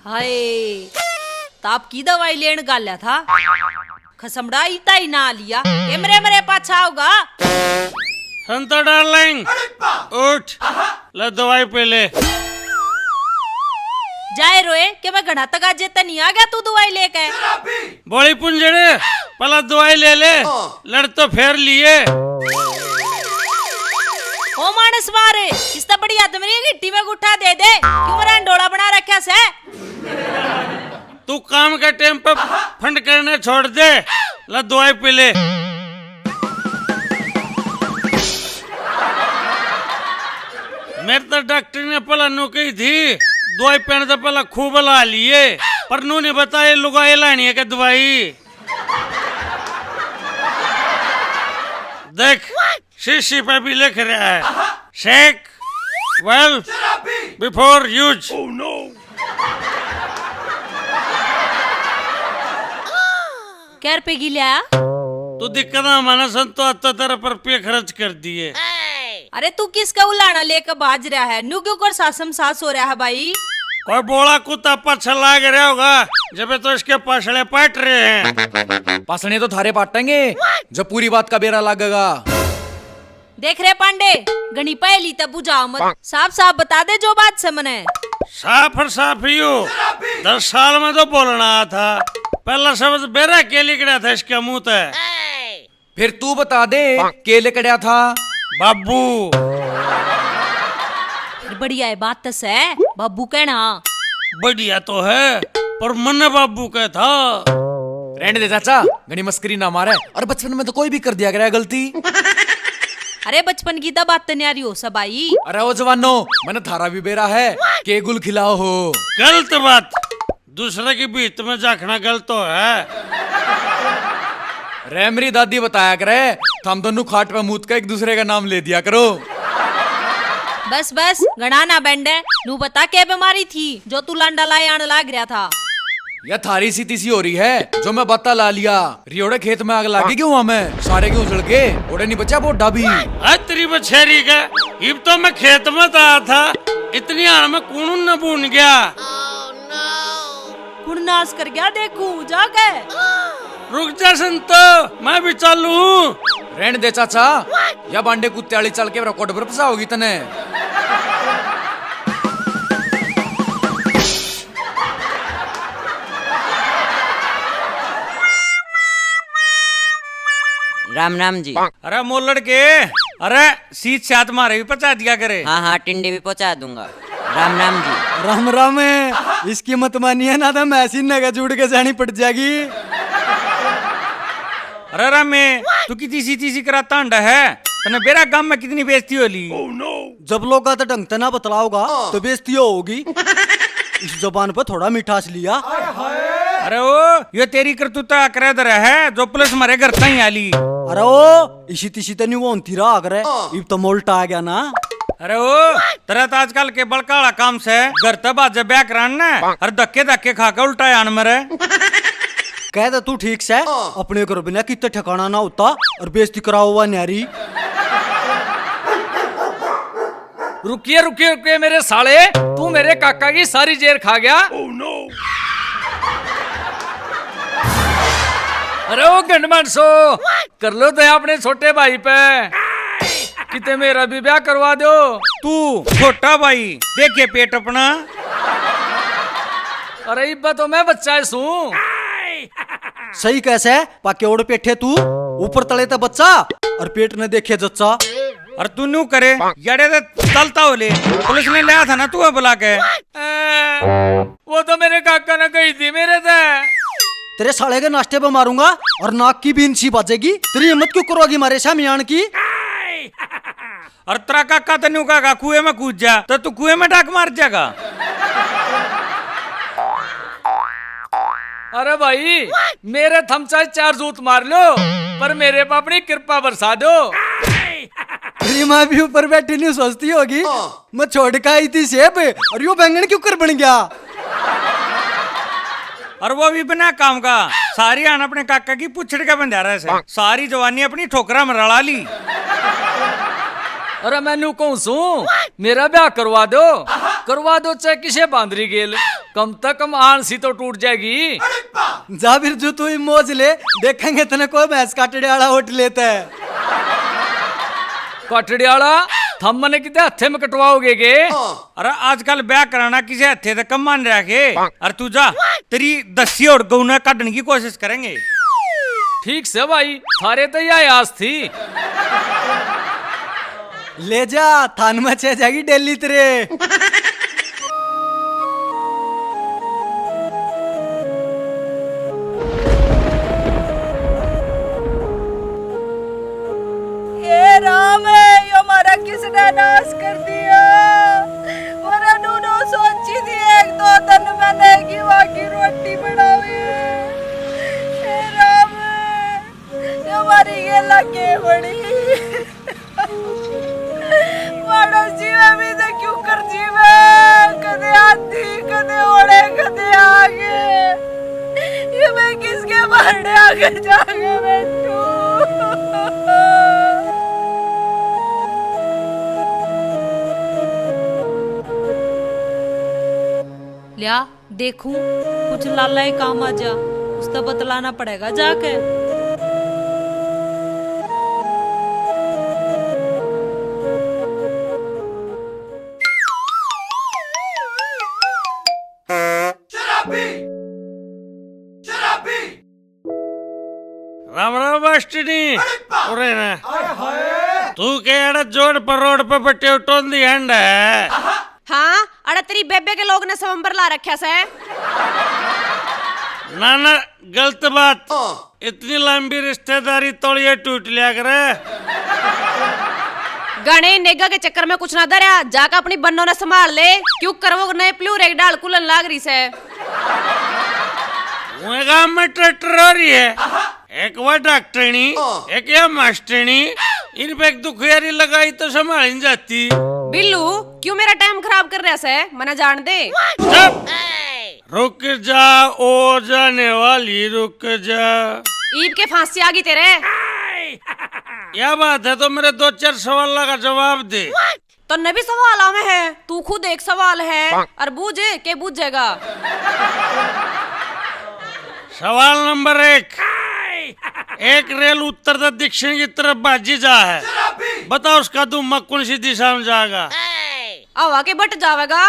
हाय ताप की दवाई लेन गाल्या था खसमड़ा इता ही ना लिया के मेरे पाछा होगा। संता डार्लिंग उठ ले दवाई पे ले। जाए रोए कि मैं घना तक आज नहीं आ गया तू दवाई लेके। बोली पुंजड़े पहला दवाई ले ले लड़ तो फेर लिए। ओ मानस मारे इस तो बड़ी आदमी गिट्टी में गुठा दे दे क्यों मेरा डोला बना रखा से। तू काम के टाइम पे फंड करने छोड़ दे ला दवाई पी ले। मेरे तो डॉक्टर ने पहला नु कही थी दवाई पीने तो पहला खूब ला लिए पर नू नहीं बताया लुगाई लानी है कि दवाई। देख शीशी पे भी लिख रहा है शेक वेल बिफोर यूज। क्या रुपए की लिया तू दिक्कत ना माना सन तो अत्ता तेरे पर पे खर्च कर दिए। अरे तू किसका उलाना लेकर बाज रहा है नु क्यों कर सासम सास हो रहा है भाई। कोई बोला कुत्ता पाछा लाग रहा होगा जब तो इसके पाछड़े पाट रहे हैं। पासने तो थारे पाटेंगे जब पूरी बात का बेरा लगेगा। देख रहे पांडे गणी पहली तब बुझाओ मत साफ साफ बता दे जो बात से मने। साफ और साफ ही हो 10 साल में तो बोलना था पहला शब्द बेरा के लिखड़ा था इसके मुंह ते। फिर तू बता दे केले कड़िया था बाबू। बढ़िया है बात तो से बाबू कहना बढ़िया तो है पर मन बाबू का था। रहने दे चाचा घनी मस्करी ना मारे और बचपन में तो कोई भी कर दिया गया गलती। अरे बचपन की तो बात नहीं आ रही हो सब आई। अरे ओ जवानो मैंने थारा भी बेरा है के गुल खिलाओ हो। गलत बात दूसरे की बीत में जाखना गलत तो है। रे मेरी दादी बताया करे हम दोनों खाट पे मूत का एक दूसरे का नाम ले दिया करो। बस बस गणा ना बैंडे नू बता क्या बीमारी थी जो तू लांडा लाए आने लाग रहा था। यह थारी सी तीसी हो रही है जो मैं बता ला लिया रियोड़े खेत में आग लागी क्यों हमें सारे क्यों उजड़ के ओड़े नहीं बचा बोडा भी। तेरी बछेरी का इब तो मैं खेत में आया था इतनी आड़ में कून न बून गया। नाश कर गया देखू जाके। रुक जा संतो मैं भी चालू। रहने दे चाचा या बांडे कुत्ते वाली चल के रिकॉर्ड पर फसा होगी तने। राम राम जी। अरे मोलड़ के अरे सीट साथ मारे भी पचा दिया करे। हाँ हाँ टिंडे भी पहुंचा दूंगा। राम राम जी। राम राम है इसकी मत मानिए ना तो मैसी नगा जुड़ के जानी पड़ जाएगी। अरे रामे तू कितनी सीती कराता अंडा है तने बेरा गांव में कितनी बेइज्जती होली। जब लोग का तो ढंग से ना बतलाओगा तो बेइज्जती होगी। इस जबान पर थोड़ा मिठास लिया। अरे ओ ये तेरी करतूता करे दर है जो पुलिस मारे घर तई आली। अरे ओ इसी तिसी तो नहीं वो तीरा आगरे इब तो मोल्टा आ गया ना। अरे ओ तेरा तो आजकल के बड़काड़ा काम से घर तब आज ब्याह कराना और धक्के धक्के खा के उल्टा आन मरे। कह दे तू ठीक से अपने घर बिना कितने ठिकाना ना होता और बेइज्जती कराओ हुआ न्यारी। रुकिए रुकिए रुकिए मेरे साले तू मेरे काका की सारी जेर खा गया। अरे ओ गंडमान सो कर लो दया अपने छोटे भाई पे किते मेरा भी ब्याह करवा दो। तू छोटा भाई देखे पेट अपना। अरे इब्बा तो मैं बच्चा सू। सही कैसे पाके ओढ़ पेठे तू ऊपर तले तो बच्चा और पेट ने देखे जच्चा। और तू नू करे यारे तो तलता हो ले पुलिस ने लिया था ना तू बुला के। वो तो मेरे काका ने कही थी मेरे से। तेरे साले के नाश्ते पे मारूंगा और नाक की बीन सी बजेगी। तेरी हिम्मत क्यों करोगी मारे शामियान की। और तेरा काका तेनू का कुएं में कूद जा तो तू कुएं में डाक मार जाएगा। अरे भाई मेरे थम चाहे 4 जूत मार लो पर मेरे पे अपनी कृपा बरसा दो। तेरी माँ भी ऊपर बैठी नहीं सोचती होगी मैं छोड़ के आई थी सेब और यो बैंगन क्यों कर बन गया। और वो भी बिना काम का सारी आन अपने काका की पुछड़ का बंधारा से सारी जवानी अपनी ठोकरा में रड़ा ली। अरे मैनू कहूं सू मेरा ब्याह करवा दो चाहे किसे बांदरी गेल कम से कम आंसी तो टूट जाएगी। जा फिर जो तू ही मौज ले, देखेंगे तने कोई भैंस काटने वाला उठ लेता है। कटड़े वाला थम मने कितने हथे में कटवाओगे गे? अरे आजकल ब्याह कराना किसी हथे तक कम मान रखे। अरे तू जा, तेरी दस्सी और गौना काटने की कोशिश करेंगे। ठीक से भाई, थारे तो यह आस थी। ले जा, थान में छह जाएगी डेली तेरे। ये राम है, ये हमारा किसने नाश कर दिया। मेरा नूनू सोची थी एक दो दिन मैंने की वाकी रोटी बनावी। ये राम है, ये हमारी ये लगे बड़ी। मानो जीवे भी तो क्यों कर जीवे, कदे आती कदे ओढ़े कदे आगे। ये मैं किसके बारे आगे जाके बैठूं। लिया देखूं कुछ लाला ही काम आ जा, उसका बतलाना पड़ेगा जाके। राम राम मास्टरी। अरे ना तू के जोड़ पर रोड पे बट्टे उठोन दी हैंड है। हाँ अरे तेरी बेबे के लोग ने स्वयंवर ला रखा से। ना ना गलत बात, इतनी लंबी रिश्तेदारी तोड़िए टूट लिया करे। गणे नेगा के चक्कर में कुछ ना धरा, जाकर अपनी बन्नों ने संभाल ले, क्यों करवो नए प्लूर एक डाल कुलन लाग रही से। वो गांव में ट्रैक्टर हो रही है, एक वो डॉक्टरनी एक या मास्टरनी, इन पे एक दुखियारी लगाई तो संभाल नहीं जाती। बिल्लू क्यों मेरा टाइम खराब कर रहा है, मना जान दे। रुक जा ओ जाने वाली रुक जा। ईब के फांसी आ गई तेरे। क्या बात है, तो मेरे दो चार सवाल का जवाब दे। तो न भी सवाल में है, तू खुद एक सवाल है और बूझ के बूझ जाएगा। सवाल नंबर एक रेल उत्तर से दक्षिण की तरफ बाजी जा है, बताओ उसका दुम्मा कौन सी दिशा में जाएगा? हवा के बट जावेगा।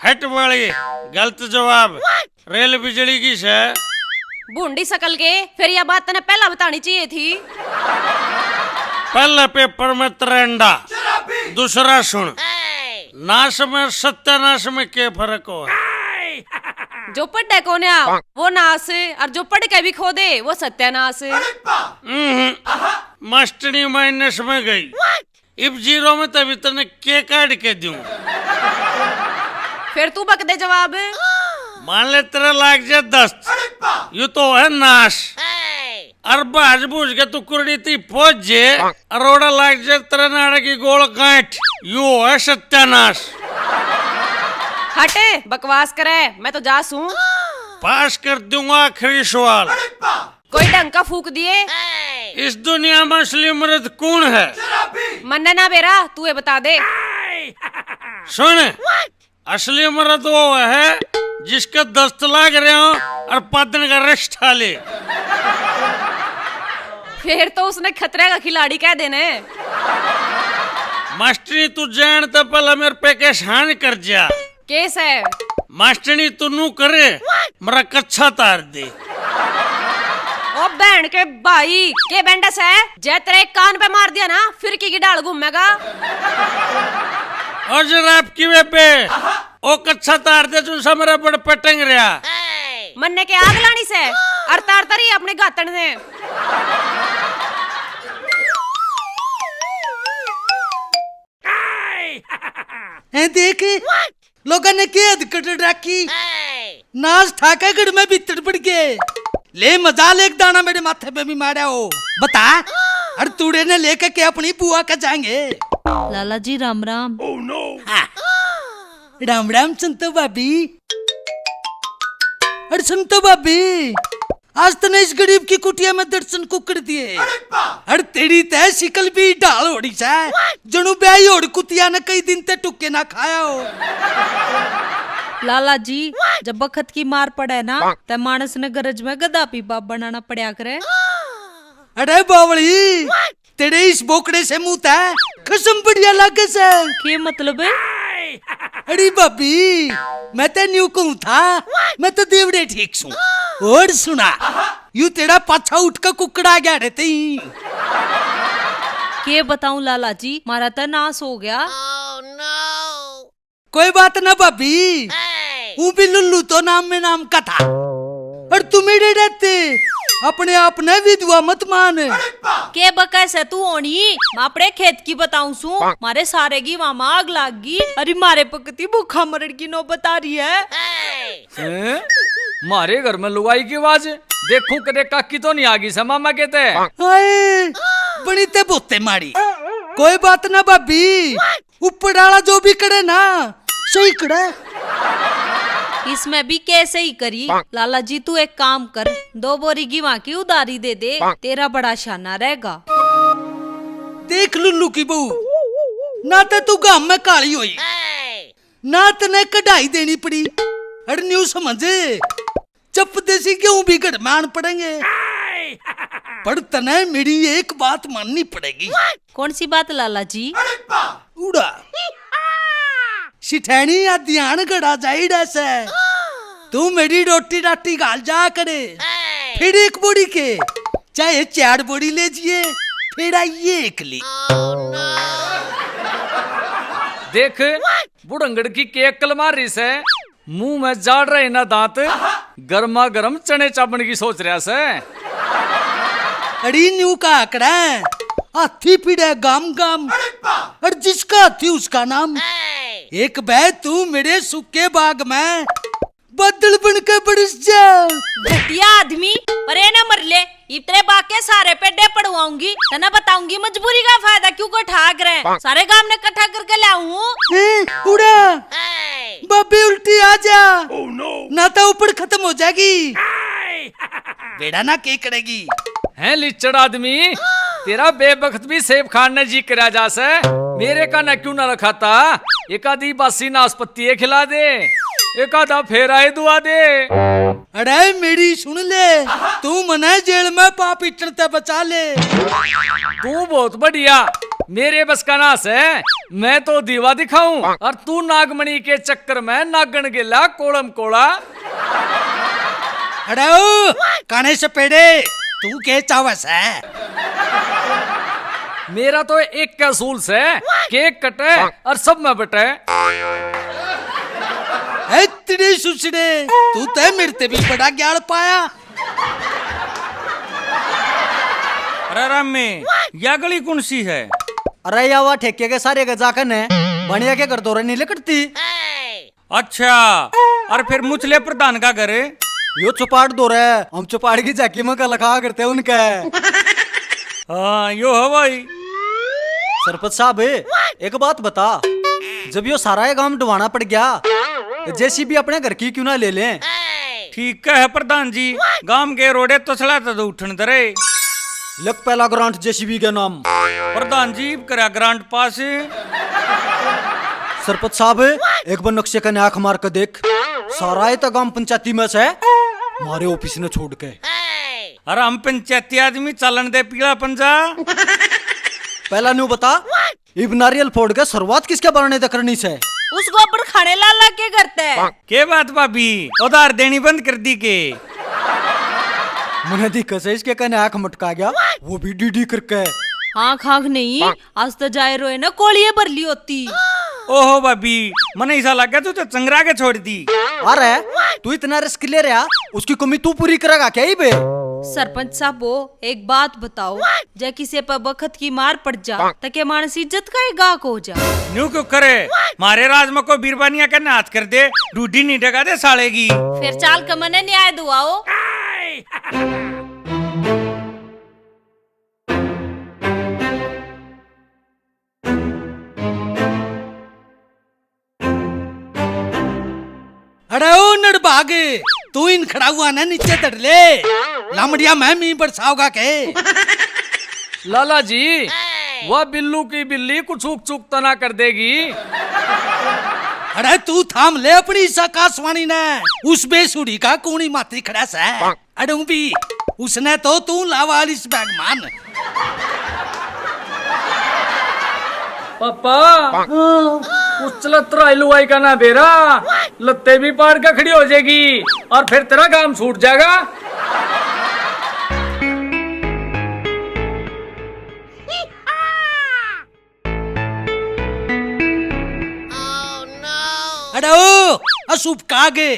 हट बड़ी गलत जवाब। रेल बिजली की है। बूंदी सकल के, फिर यह बात तने पहला बतानी चाहिए थी। पहले पेपर में तरंडा, दूसरा सुन, नाश में सत्यानाश में क्या फर्क हो? जो पढ़े को ना वो नाश, और जो पढ़ के भी खो दे वो सत्यानाश। मास्टरी माइनस में गई, इब जीरो में तभी तने के काट के दूं। फिर तू बक दे जवाब। मान ले तेरा लाग जाए 10, यू तो है नाश। और बाज बूझ के तू कुर्डी थी पहुंच जे, अरोड़ा लाग जाए तेरा नाड़ा की गोल गांठ, यू है सत्यानाश। हटे बकवास करे, मैं तो जासूं। पास कर दूंगा आखिरी सवाल। कोई ढंग का फूक दिए। इस दुनिया में असली मर्द कौन है? मन्ना ना बेरा, तू ये बता दे। सुन, असली मर्द वो है जिसके दस्त लाग रहे हो और पादन का रस ठा ले। फिर तो उसने खतरे का खिलाड़ी कह देने। मास्टरी तू जान तो पहले मेरे पे केस हान कर जा। केस है मास्टरी तू नू करे मेरा कच्छा तार दे। ओ बहन के भाई के बैंडस है, जे तेरे कान पे मार दिया ना फिर की डाल घूमेगा। और जनाब की वे पे ओ कच्छा तार दे जो समरा बड़ पटंग रहा। मन्ने के आग लानी से और तार तारी अपने गातन से। देख लोगों ने क्या हद रखी, नाच ठाका गढ़ में भी तड़पड़ के ले मजाल एक दाना मेरे माथे पे भी मारा हो। बता अरे तूड़े ने लेके के अपनी बुआ का जाएंगे। लाला जी राम राम। राम राम संतो भाभी। अरे संतो भाभी आज तने इस गरीब की कुटिया में दर्शन कुकड़ दिए। अरे तेरी तय शिकल भी ढाल होड़ी सा जणु ब्याही होड़ कुतिया ने कई दिन ते टुक्के ना खाया हो। लाला जी जब बखत की मार पड़े ना तब मानस ने गरज में गधा पी बाप बनाना पड़ा करे। अरे बावली तेरे इस बोकड़े से मुंह है कसम बढ़िया लागे से। के मतलब है? अरे भाभी मैं तो न्यू कहूं था मैं तो देवड़े ठीक सू। और सुना यू तेरा पाछा उठ कर कुकड़ा गया रहते ही। के बताऊं लाला जी मारा तो नाश हो गया। कोई बात ना भाभी वो भी लुल्लू तो नाम में नाम का था। और तुम मेरे रहते अपने आप ने विधवा मत मान। के बका से तू होनी मापड़े खेत की बताऊं सू मारे सारे की मामा आग लाग गई। अरे मारे पकती भूखा मरण की नौबत आ रही है। हैं? मारे घर में लुगाई की आवाज देखूं कदे काकी तो नहीं आ गई सा मामा कहते। हाय बड़ी ते बोते मारी। कोई बात ना भाभी ऊपर डाला जो भी करे ना सही करे। इसमें भी कैसे ही करी। लाला जी तू एक काम कर 2 बोरी गिवा की उधारी दे दे तेरा बड़ा शाना रहेगा। देख लुल्लू की बहू ना तो तू गांव में काली हुई ना तने कढ़ाई देनी पड़ी। अरे न्यू समझे चप देसी गेहूं भी घर में आन पड़ेंगे। पर तने मेरी एक बात माननी पड़ेगी। कौन सी बात लाला जी? उड़ा सिठैनी या ध्यान गड़ा जाइड़ा से तू मेरी रोटी राटी गाल जा करे। फिर एक बोरी के चाहे 4 बोरी ले जिए फिर आइए एक ली। देख बुढ़ंगड़ की केक कल मार रही से मुंह में जाड़ रहे ना दांत गर्मा गर्म चने चापन की सोच रहा से। अड़ी न्यू का आंकड़ा हाथी पीड़े गाम गाम और जिसका हाथी उसका नाम। एक बह तू मेरे सूखे बाग में बदल बन के बरस जा। घटिया आदमी पर ना मर ले इतने बाके सारे पेडे पड़वाऊंगी तना बताऊंगी मजबूरी का फायदा क्यों को ठाक रहे सारे गांव ने इकट्ठा करके लाऊं। उड़ा बाबी उल्टी आ जा ना तो ऊपर खत्म हो जाएगी। बेड़ा ना के करेगी हैं लिचड़ आदमी तेरा बेबख्त भी सेब खान ने जी करा जा से मेरे का न क्यों न रखाता। एक आधी बासी नाशपत्ती खिला दे एक आधा फेराए दुआ दे। अरे मेरी सुन ले तू मने जेल में पाप इटते बचा ले। तू बहुत बढ़िया मेरे बस का नास है। मैं तो दीवा दिखाऊं और तू नागमणि के चक्कर में नागन गेला कोड़म कोड़ा। अरे ओ काने से पेड़े तू के चावस है। मेरा तो एक का असूल से केक कटे और सब में बटे। तेरे सुसड़े तू ते मेरे भी बड़ा ज्ञान पाया। अरे रामे या गली कौन सी है? अरे यावा ठेके के सारे जाकन है बढ़िया के घर दौरे नहीं लेकड़ती। अच्छा और फिर मुचले प्रधान का घर? यो चुपाड़ दो रहे हम चुपाड़ की जाकी में का लखा करते हैं उनका। हाँ यो है भाई। सरपंच साहब एक बात बता जब यो सारा ये काम डुबाना पड़ गया जैसी भी अपने घर की क्यों ना ले लें। ठीक है प्रधान जी गांव के रोडे तो चला तो उठन दरे लग पहला ग्रांट जेसीबी के नाम। प्रधान जी करा ग्रांट पास। सरपंच साहब एक बार नक्शे का आंख मार कर देख सारा तो गांव पंचायती में से हमारे ऑफिस ने छोड़ के। अरे हम पंचायती आदमी चलन दे पीला पंजा। पहला न्यू बता इब नारियल फोड़ के शुरुआत किसके बनाने तक करनी से? उस गोबर खाने लाला के करते के बात भाभी उधार देनी बंद कर दी के? मैंने दिक्कत है इसके कहने आंख मटका गया वो भी डीडी करके। आँख आँख नहीं आज तो जाए रोए ना कोलिए भर ली होती। ओहो भाभी मने ऐसा लगा तू तो चंगरा के छोड़ दी। अरे तू इतना रिस्क ले रहा उसकी कमी तू पूरी करेगा क्या ही बे? सरपंच साहब एक बात बताओ जब किसी पर बखत की मार पड़ जा तके मानस इज्जत का गाक हो जा। न्यू क्यों करे मारे राज में को बीरबानिया का नाच कर दे रूढ़ी नहीं डगा दे सालेगी। फिर चाल कमने न्याय दुआओ। अरे ओ नड़भागे तू इन खड़ा हुआ ना नीचे तड़ ले लामड़िया मैं मी बरसाओगा के लाला जी वह बिल्लू की बिल्ली कुछ चूक चूक तो ना कर देगी। अरे तू थाम ले अपनी इस आकाशवाणी ने उस बेसुरी का कूणी मात्री खड़ा सा अरे भी उसने तो तू लावाल इस बैगमान पापा उस चलतरा लुआई का ना बेरा लत्ते भी पाड़ के खड़ी हो जाएगी और फिर तेरा काम छूट जाएगा। अरे ओ अशुभ कागे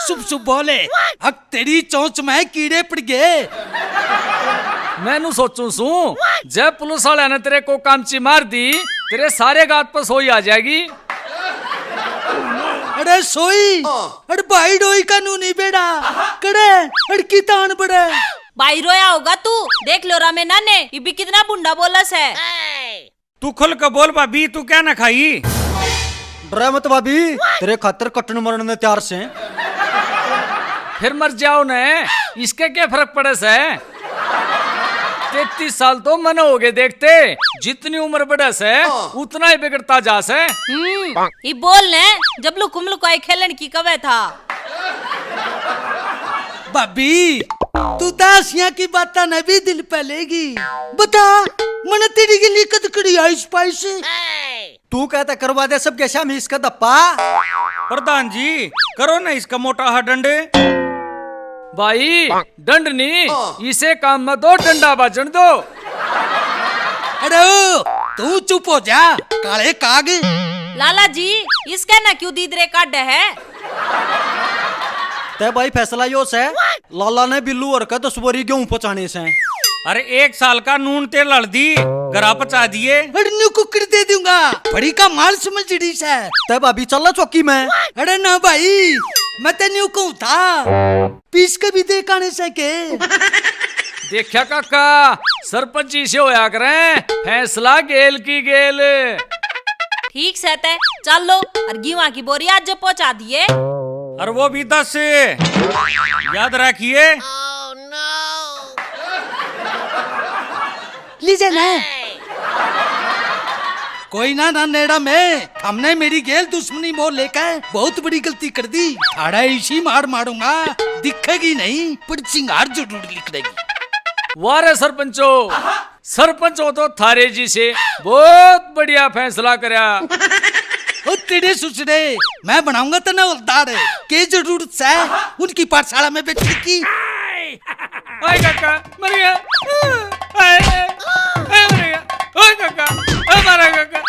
शुभ शुभ बोले हक तेरी चोंच में कीड़े पड़ गए। मैनू सोचू सू जब पुलिस वाले ने तेरे को कामची मार दी तेरे सारे गात पर सोई आ जाएगी। अरे सोई अरे भाई डोई का नू नहीं बेड़ा करे अड़की तान बड़े भाई रोया होगा तू देख लो रामेना ने ये भी कितना बुंडा बोलस है। तू खुल कर बोल भाभी, तू क्या ना खाई? डरे मत भाभी, तेरे खातर कटन मरण में तैयार से। फिर मर जाओ ने इसके क्या फर्क पड़े से? 33 साल तो मन हो गए देखते, जितनी उम्र बढ़े से उतना ही बिगड़ता जा से। ये बोल ने जब लुकुम लुकाई खेलन की कवे था। भाभी तू दासिया की बात न भी दिल पे लेगी बता मन तेरी के लिए कदकड़ी आइस पाइस तू कहता करवा दे सब कैसा मैं इसका दप्पा। प्रधान जी करो ना इसका मोटा हा डंडे। भाई दंड नहीं इसे काम में दो डंडा बजन दो। अरे तू चुप हो जा काले काग। लाला जी इसका ना क्यों दीदरे काट है? ते भाई फैसला यो से लाला ने बिल्लू और का 10 बोरी गेहूं पहुंचाने से। अरे 1 साल का नून तेल हल्दी गरा पचा दिए। अरे कुकड़ी दे दूंगा बड़ी का माल समझ रही से। ते भाभी चल चौकी में। अरे ना भाई मैं तेन्यू कहूँ था पीस के भी देखाने से के। देखा काका सरपंच जी से होया करें फैसला गेल की गेल। ठीक से ते चल लो और गेहूं की बोरी आज जो पहुंचा दिए और वो भी 10 याद रखिए। लीजिए ना कोई ना ना नेड़ा में हमने मेरी गेल दुश्मनी मोल लेकर बहुत बड़ी गलती कर दी। अड़ा इसी मार मारूंगा दिखेगी नहीं पर चिंगार जरूर निकलेगी। वारे सरपंचो सरपंच हो तो थारे जी से बहुत बढ़िया फैसला करया। ओ तेरे सुसरे मैं बनाऊंगा तो ना उल्दार के जरूरत से उनकी पाठशाला में बैठने की। ओए काका मर गया। मर गया। ओए काका ओए मारा काका।